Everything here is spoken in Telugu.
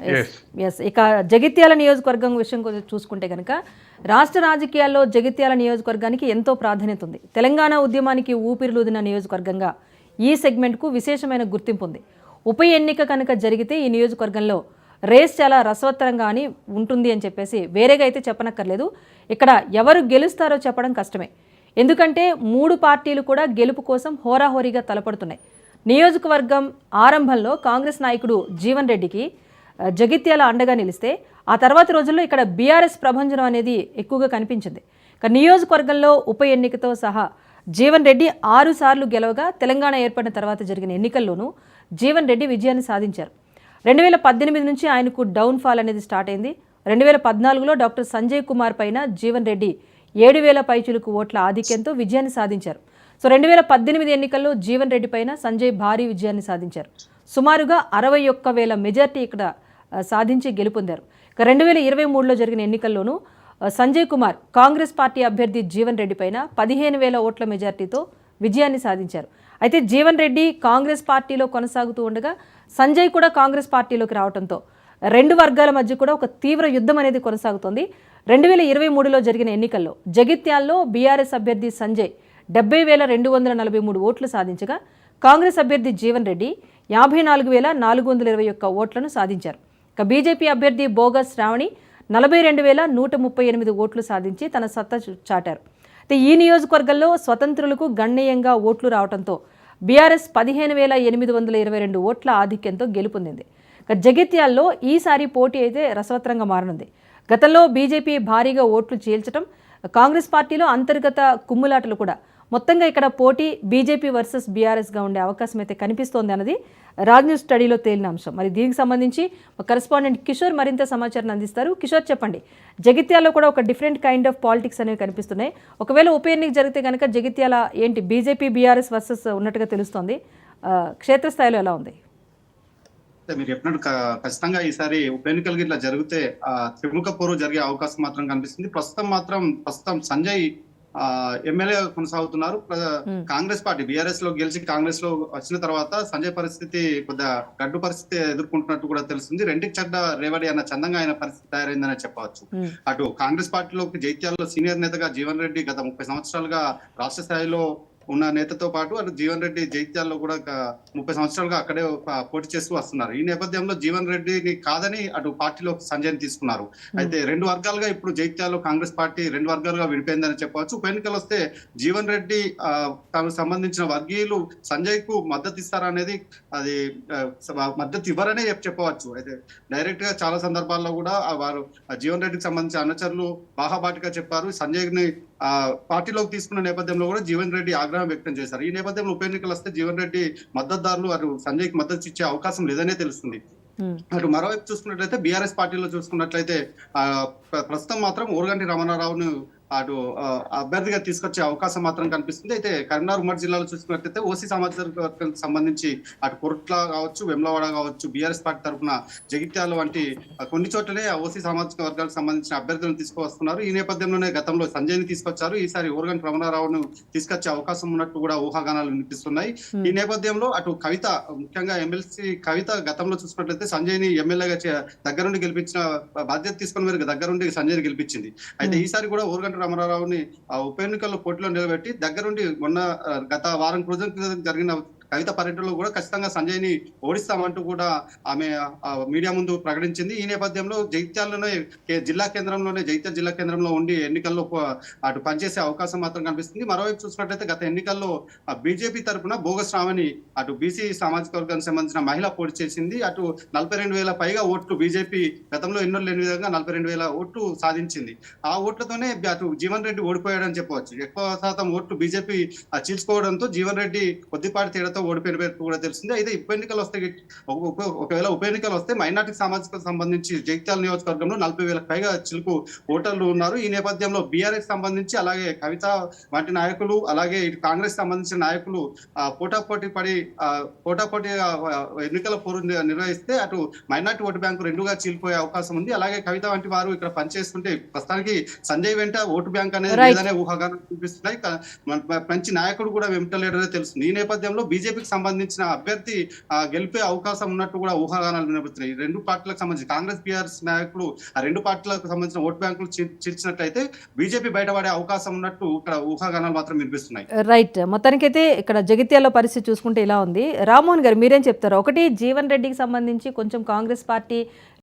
Yes yes. ఎస్. ఇక జగిత్యాల నియోజకవర్గం విషయం చూసుకుంటే కనుక రాష్ట్ర రాజకీయాల్లో జగిత్యాల నియోజకవర్గానికి ఎంతో ప్రాధాన్యత ఉంది. తెలంగాణ ఉద్యమానికి ఊపిరిలూదిన నియోజకవర్గంగా ఈ సెగ్మెంట్కు విశేషమైన గుర్తింపు ఉంది. ఉప ఎన్నిక కనుక జరిగితే ఈ నియోజకవర్గంలో రేస్ చాలా రసవత్తరంగా అని ఉంటుంది అని చెప్పేసి వేరేగా అయితే చెప్పనక్కర్లేదు. ఇక్కడ ఎవరు గెలుస్తారో చెప్పడం కష్టమే. ఎందుకంటే 3 పార్టీలు కూడా గెలుపు కోసం హోరాహోరీగా తలపడుతున్నాయి. నియోజకవర్గం ఆరంభంలో కాంగ్రెస్ నాయకుడు జీవన్ రెడ్డికి జగిత్యాల అండగా నిలిస్తే ఆ తర్వాతి రోజుల్లో ఇక్కడ బీఆర్ఎస్ ప్రభంజనం అనేది ఎక్కువగా కనిపించింది. ఇక నియోజకవర్గంలో ఉప ఎన్నికతో సహా జీవన్ రెడ్డి 6 సార్లు గెలవగా తెలంగాణ ఏర్పడిన తర్వాత జరిగిన ఎన్నికల్లోనూ జీవన్ రెడ్డి విజయాన్ని సాధించారు. 2018 నుంచి ఆయనకు డౌన్ఫాల్ అనేది స్టార్ట్ అయింది. 2014లో డాక్టర్ సంజయ్ కుమార్ పైన జీవన్ రెడ్డి 7,000 పైచులకు ఓట్ల ఆధిక్యంతో విజయాన్ని సాధించారు. సో 2018 ఎన్నికల్లో జీవన్ రెడ్డి పైన సంజయ్ భారీ విజయాన్ని సాధించారు. సుమారుగా 61,000 మెజార్టీ ఇక్కడ సాధించి గెలుపొందారు. ఇక 2023లో జరిగిన ఎన్నికల్లోనూ సంజయ్ కుమార్ కాంగ్రెస్ పార్టీ అభ్యర్థి జీవన్ రెడ్డి పైన 15,000 ఓట్ల మెజార్టీతో విజయాన్ని సాధించారు. అయితే జీవన్ రెడ్డి కాంగ్రెస్ పార్టీలో కొనసాగుతూ ఉండగా సంజయ్ కూడా కాంగ్రెస్ పార్టీలోకి రావడంతో 2 వర్గాల మధ్య కూడా ఒక తీవ్ర యుద్ధం అనేది కొనసాగుతోంది. 2023లో జరిగిన ఎన్నికల్లో జగిత్యాల్లో బీఆర్ఎస్ అభ్యర్థి సంజయ్ 70,243 ఓట్లు సాధించగా కాంగ్రెస్ అభ్యర్థి జీవన్ రెడ్డి 54,421 ఓట్లను సాధించారు. ఇక బీజేపీ అభ్యర్థి బోగస్ శ్రావణి 42,138 ఓట్లు సాధించి తన సత్తా చాటారు. అయితే ఈ నియోజకవర్గంలో స్వతంత్రులకు గణనీయంగా ఓట్లు రావడంతో బీఆర్ఎస్ 15,822 ఓట్ల ఆధిక్యంతో గెలుపొందింది. ఇక జగిత్యాల్లో ఈసారి పోటీ అయితే రసవత్తరంగా మారనుంది. గతంలో బీజేపీ భారీగా ఓట్లు చీల్చడం, కాంగ్రెస్ పార్టీలో అంతర్గత కుమ్ములాటలు కూడా మొత్తంగా ఇక్కడ పోటీ బీజేపీ వర్సెస్ బీఆర్ఎస్గా ఉండే అవకాశం అయితే కనిపిస్తోంది అన్నది రాజ్ న్యూస్ స్టడీలో తేలిన అంశం. మరి దీనికి సంబంధించి కరెస్పాండెంట్ కిషోర్ మరింత సమాచారాన్ని అందిస్తారు. కిషోర్, చెప్పండి. జగిత్యాల్లో కూడా ఒక డిఫరెంట్ కైండ్ ఆఫ్ పాలిటిక్స్ అనేవి కనిపిస్తున్నాయి. ఒకవేళ ఉప ఎన్నిక జరిగితే కనుక జగిత్యాల ఏంటి బీజేపీ బీఆర్ఎస్ వర్సెస్ ఉన్నట్టుగా తెలుస్తోంది. క్షేత్రస్థాయిలో ఎలా ఉంది? మీరు చెప్పినట్టు ఖచ్చితంగా ఈసారి ఉప ఎన్నికలు ఇట్లా జరిగితే త్రిముఖ పోరు జరిగే అవకాశం మాత్రం కనిపిస్తుంది. ప్రస్తుతం సంజయ్ ఎమ్మెల్యే కొనసాగుతున్నారు. కాంగ్రెస్ పార్టీ బీఆర్ఎస్ లో గెలిచి కాంగ్రెస్ లో వచ్చిన తర్వాత సంజయ్ పరిస్థితి కొద్దిగా గడ్డు పరిస్థితి ఎదుర్కొంటున్నట్టు కూడా తెలుస్తుంది. రెండుకి చెడ్డ రేవడి అన్న చందంగా ఆయన పరిస్థితి తయారైందని చెప్పవచ్చు. అటు కాంగ్రెస్ పార్టీలోకి జైత్యాలలో సీనియర్ నేతగా జీవన్ రెడ్డి గత 30 సంవత్సరాలుగా రాష్ట్ర స్థాయిలో ఉన్న నేతతో పాటు అటు జీవన్ రెడ్డి జైత్యాల్లో కూడా 30 సంవత్సరాలుగా అక్కడే పోటీ చేస్తూ వస్తున్నారు. ఈ నేపథ్యంలో జీవన్ రెడ్డిని కాదని అటు పార్టీలో సంజయ్ తీసుకున్నారు. అయితే 2 వర్గాలుగా ఇప్పుడు జైత్యాల్లో కాంగ్రెస్ పార్టీ 2 వర్గాలుగా విడిపోయిందని చెప్పవచ్చు. ఉప ఎన్నికలు వస్తే జీవన్ రెడ్డి తనకు సంబంధించిన వర్గీయులు సంజయ్ కు మద్దతు ఇస్తారనేది అది మద్దతు ఇవ్వరనే చెప్పవచ్చు. అయితే డైరెక్ట్ గా చాలా సందర్భాల్లో కూడా వారు జీవన్ రెడ్డికి సంబంధించిన అనుచరులు బాహాబాటిగా చెప్పారు. సంజయ్ ని పార్టీలోకి తీసుకున్న నేపథ్యంలో కూడా జీవన్ రెడ్డి ఆగ్రహం వ్యక్తం చేశారు. ఈ నేపథ్యంలో ఉప ఎన్నికలు వస్తే జీవన్ రెడ్డి మద్దతుదారులు అటు సంజయ్ కి మద్దతు ఇచ్చే అవకాశం లేదనే తెలుస్తుంది. అటు మరోవైపు చూసుకున్నట్లయితే బీఆర్ఎస్ పార్టీలో చూసుకున్నట్లయితే ప్రస్తుతం మాత్రం ఓరుగంటి రమణారావును అటు అభ్యర్థిగా తీసుకొచ్చే అవకాశం మాత్రం కనిపిస్తుంది. అయితే కరీంనగర్ ఉమ్మడి జిల్లాలో చూసుకున్నట్లయితే ఓసీ సామాజిక వర్గానికి సంబంధించి అటు కొరుట్ల కావచ్చు, వెమ్లవాడ కావచ్చు, బీఆర్ఎస్ పార్టీ తరఫున జగిత్యాల వంటి కొన్ని చోట్లనే ఓసీ సామాజిక వర్గాలకు సంబంధించిన అభ్యర్థులను తీసుకువస్తున్నారు. ఈ నేపథ్యంలోనే గతంలో సంజయ్ని తీసుకొచ్చారు. ఈసారి ఓరుగంటి రమణారావును తీసుకొచ్చే అవకాశం ఉన్నట్టు కూడా ఊహాగానాలు వినిపిస్తున్నాయి. ఈ నేపథ్యంలో అటు కవిత, ముఖ్యంగా ఎమ్మెల్సీ కవిత గతంలో చూసుకున్నట్లయితే సంజయ్ ని ఎమ్మెల్యేగా దగ్గరుండి గెలిపించిన బాధ్యత తీసుకుని మీరు దగ్గరుండి సంజయ్ని గెలిపించింది. అయితే ఈసారి కూడా ఓరుగంటి రమణారావుని ఉప ఎన్నికల్లో పోటీలో నిలబెట్టి దగ్గరుండి గత వారం రోజుల జరిగిన కవిత పర్యటనలో కూడా ఖచ్చితంగా సంజయ్ ని ఓడిస్తామంటూ కూడా ఆమె మీడియా ముందు ప్రకటించింది. ఈ నేపథ్యంలో జైత్యాల్లోనే జైత్యాల జిల్లా కేంద్రంలో ఉండి ఎన్నికల్లో అటు పనిచేసే అవకాశం మాత్రం కనిపిస్తుంది. మరోవైపు చూసినట్లయితే గత ఎన్నికల్లో బీజేపీ తరఫున బోగస్ శ్రావణి అటు బీసీ సామాజిక వర్గానికి సంబంధించిన మహిళ పోటీ చేసింది. అటు 42,000 పైగా ఓట్లు బీజేపీ గతంలో ఎన్నో లేని విధంగా 42,000 ఓట్లు సాధించింది. ఆ ఓట్లతోనే అటు జీవన్ రెడ్డి ఓడిపోయాడని చెప్పవచ్చు. ఎక్కువ శాతం ఓట్లు బీజేపీ చీల్చుకోవడంతో జీవన్ రెడ్డి కొద్దిపాటి తేడాతో ఓడిపోయిన పేరు కూడా తెలిసింది. అయితే ఉప ఎన్నికలు వస్తే ఒకవేళ ఉప ఎన్నికలు వస్తే మైనార్టీ సామాజిక సంబంధించి జగిత్యాల నియోజకవర్గంలో 40,000 పైగా చిలుకు ఓటర్లు ఉన్నారు. ఈ నేపథ్యంలో బీఆర్ఎస్ సంబంధించి అలాగే కవిత వంటి నాయకులు అలాగే ఇటు కాంగ్రెస్ సంబంధించిన నాయకులు పోటాపోటీ ఎన్నికల పోరు నిర్వహిస్తే అటు మైనార్టీ ఓటు బ్యాంకు 2గా చీలిపోయే అవకాశం ఉంది. అలాగే కవిత వంటి వారు ఇక్కడ పనిచేస్తుంటే ప్రస్తుతానికి సంజయ్ వెంట ఓటు బ్యాంక్ అనేది లేదనే ఊహాగానం చూపిస్తున్నాయి. మంచి నాయకుడు కూడా వెంట లేడనే తెలుస్తుంది. ఈ నేపథ్యంలో బీజేపీ బీజేపీకి సంబంధించిన అభ్యర్థి గెలిపే అవకాశం ఉన్నట్టు కూడా ఊహాగానాలు వినబడుతున్నాయి. ఈ రెండు పార్టీలకు సంబంధించి కాంగ్రెస్ బీఆర్ఎస్ నాయకులు ఆ రెండు పార్టీలకు సంబంధించిన ఓటు బ్యాంకులు చీల్చినట్లయితే బీజేపీ బయటపడే అవకాశం ఉన్నట్టు ఇక్కడ ఊహాగానాలు మాత్రం వినిపిస్తున్నాయి. రైట్. మొత్తానికైతే ఇక్కడ జగిత్యాల పరిస్థితి చూసుకుంటే ఇలా ఉంది. రామ్మోహన్ గారు మీరేం చెప్తారు? ఒకటి జీవన్ రెడ్డికి సంబంధించి కొంచెం కాంగ్రెస్ పార్టీ